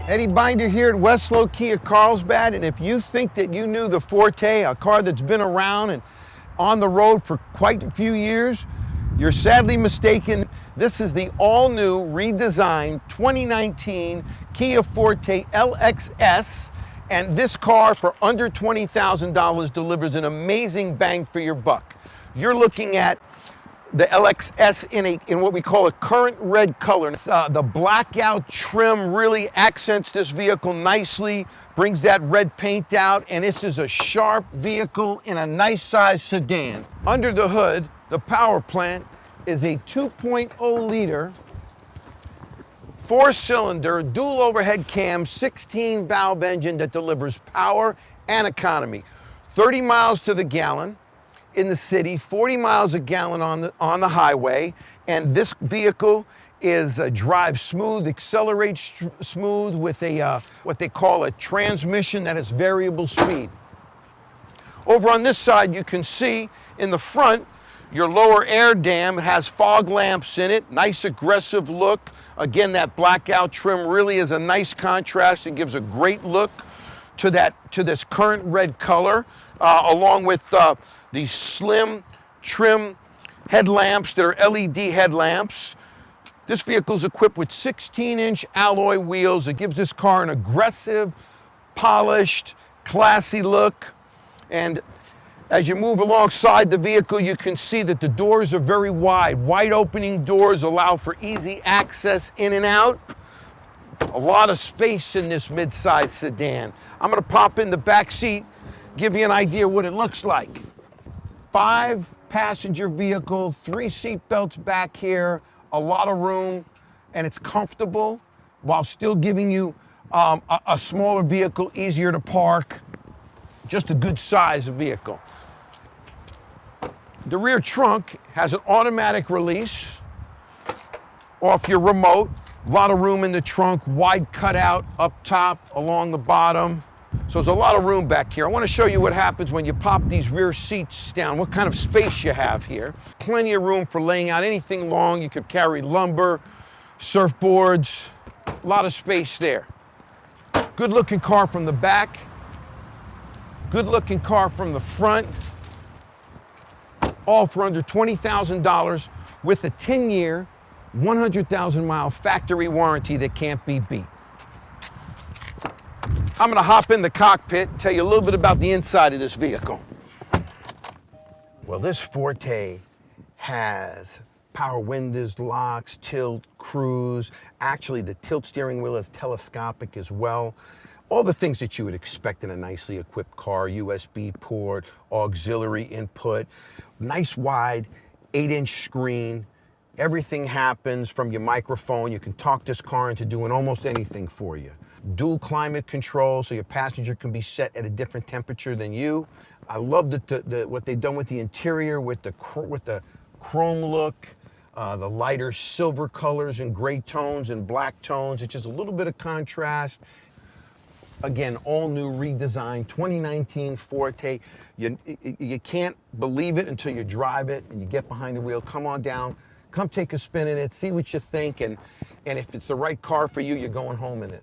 Eddie Binder here at Westlow Kia Carlsbad, and if you think that you knew the Forte, a car that's been around and on the road for quite a few years, you're sadly mistaken. This is the all-new, redesigned 2019 Kia Forte LXS, and this car for under $20,000 delivers an amazing bang for your buck. You're looking at the LXS in what we call a current red color. The blackout trim really accents this vehicle nicely, brings that red paint out, and this is a sharp vehicle in a nice size sedan. Under the hood, the power plant is a 2.0 liter, 4-cylinder, dual overhead cam, 16 valve engine that delivers power and economy. 30 miles to the gallon in the city, 40 miles a gallon on the highway, and this vehicle is drive smooth, accelerates smooth with a what they call a transmission that is variable speed. Over on this side, you can see in the front, your lower air dam has fog lamps in it, nice aggressive look. Again, that blackout trim really is a nice contrast and gives a great look to this current red color, along with these slim trim headlamps that are LED headlamps. This vehicle is equipped with 16-inch alloy wheels. It gives this car an aggressive, polished, classy look. And as you move alongside the vehicle, you can see that the doors are very wide. Wide opening doors allow for easy access in and out. A lot of space in this mid-size sedan. I'm gonna pop in the back seat, give you an idea what it looks like. 5-passenger vehicle, 3 seat belts back here, a lot of room, and it's comfortable while still giving you a smaller vehicle, easier to park. Just a good size vehicle. The rear trunk has an automatic release off your remote. A lot of room in the trunk, wide cutout up top, along the bottom. So there's a lot of room back here. I want to show you what happens when you pop these rear seats down, what kind of space you have here. Plenty of room for laying out anything long. You could carry lumber, surfboards, a lot of space there. Good looking car from the back. Good looking car from the front. All for under $20,000 with a 10-year, 100,000-mile factory warranty that can't be beat. I'm gonna hop in the cockpit and tell you a little bit about the inside of this vehicle. Well, this Forte has power windows, locks, tilt, cruise. Actually, the tilt steering wheel is telescopic as well. All the things that you would expect in a nicely equipped car, USB port, auxiliary input, nice wide 8-inch screen. Everything happens from your microphone. You can talk this car into doing almost anything for you. Dual climate control, so your passenger can be set at a different temperature than you. I love what they've done with the interior, with the chrome look, the lighter silver colors and gray tones and black tones. It's just a little bit of contrast. Again, all new redesigned 2019 Forte. You can't believe it until you drive it and you get behind the wheel. Come on down, come take a spin in it, see what you think, and if it's the right car for you, you're going home in it.